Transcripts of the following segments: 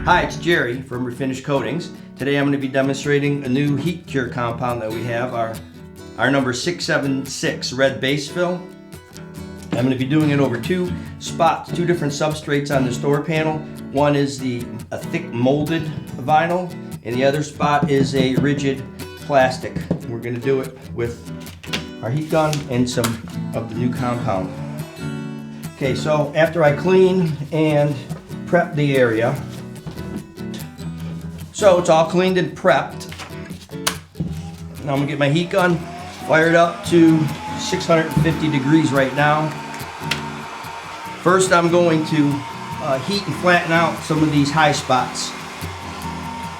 Hi, it's Jerry from Refinish Coatings. Today I'm going to be demonstrating a new heat cure compound that we have, our number 676 red Basefil. I'm going to be doing it over two different substrates on the store panel. One is a thick molded vinyl, and the other spot is a rigid plastic. We're going to do it with our heat gun and some of the new compound. Okay, so after I clean and prep the area, so it's all cleaned and prepped. Now I'm gonna get my heat gun fired up to 650 degrees right now. First I'm going to heat and flatten out some of these high spots.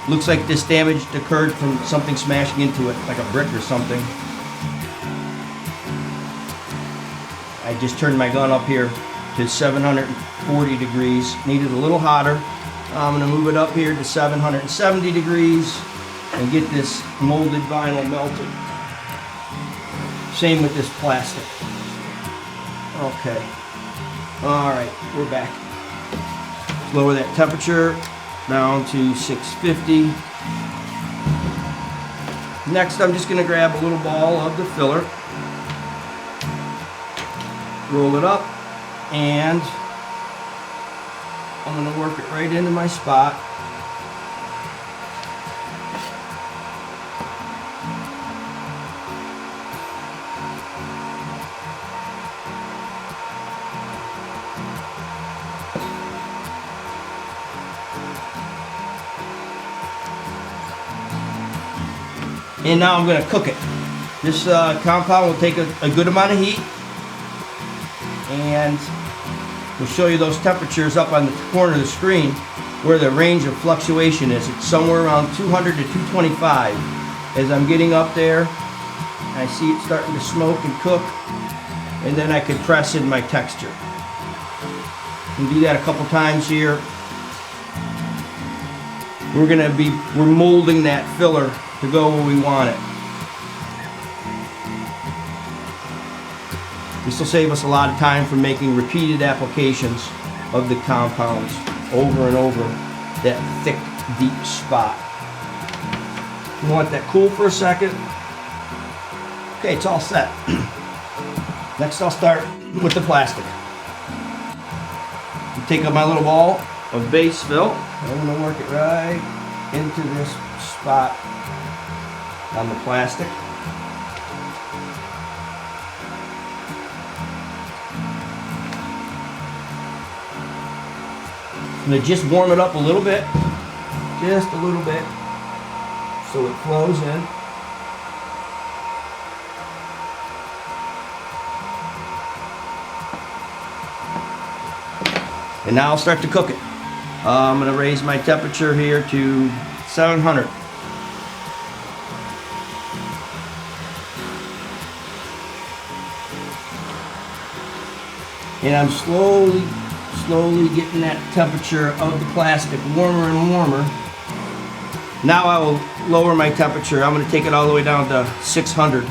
Looks like this damage occurred from something smashing into it, like a brick or something. I just turned my gun up here to 740 degrees. Needed a little hotter. I'm going to move it up here to 770 degrees and get this molded vinyl melted. Same with this plastic. Okay. Alright, we're back. Lower that temperature down to 650. Next, I'm just going to grab a little ball of the filler, roll it up, and I'm going to work it right into my spot. And now I'm going to cook it. This compound will take a good amount of heat, and we'll show you those temperatures up on the corner of the screen where the range of fluctuation is. It's somewhere around 200 to 225. As I'm getting up there, I see it starting to smoke and cook, and then I can press in my texture. You can do that a couple times here. We're molding that filler to go where we want it. This will save us a lot of time from making repeated applications of the compounds over and over that thick, deep spot. You want that cool for a second. Okay, it's all set. Next I'll start with the plastic. Take up my little ball of Basefil. I'm going to work it right into this spot on the plastic. I'm going to just warm it up a little bit, just a little bit, so it flows in. And now I'll start to cook it. I'm going to raise my temperature here to 700. And I'm slowly getting that temperature of the plastic warmer and warmer. Now I will lower my temperature. I'm going to take it all the way down to 600.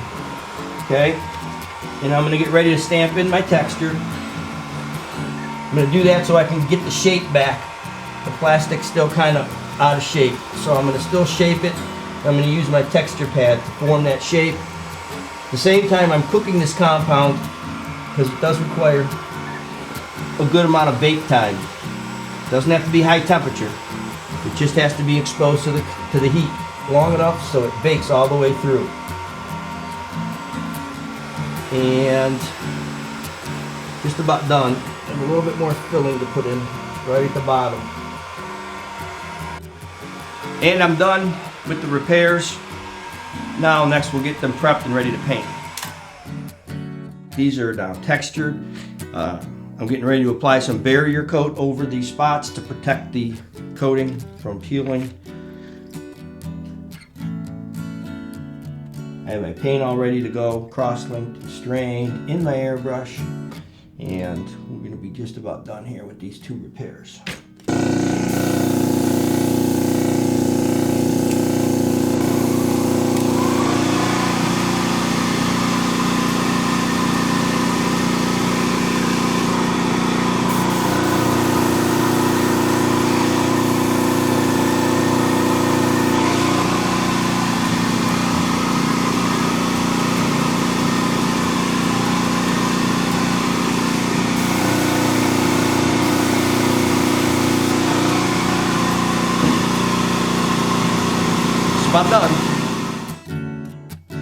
Okay? And I'm going to get ready to stamp in my texture. I'm going to do that so I can get the shape back. The plastic's still kind of out of shape. So I'm going to still shape it. I'm going to use my texture pad to form that shape. At the same time I'm cooking this compound, because it does require a good amount of bake time. It doesn't have to be high temperature. It just has to be exposed to the heat long enough so it bakes all the way through. And just about done. And a little bit more filling to put in right at the bottom. And I'm done with the repairs. Now next we'll get them prepped and ready to paint. These are now textured. I'm getting ready to apply some barrier coat over these spots to protect the coating from peeling. I have my paint all ready to go, cross-linked, strained in my airbrush, and we're going to be just about done here with these two repairs.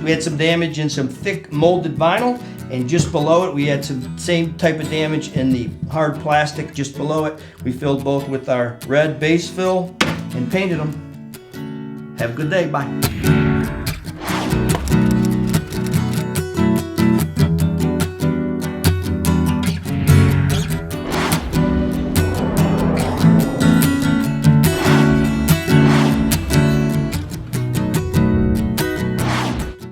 we had some damage in some thick molded vinyl, and just below it we had some same type of damage in the hard plastic just below it. We filled both with our red base fill and painted them. Have a good day. Bye.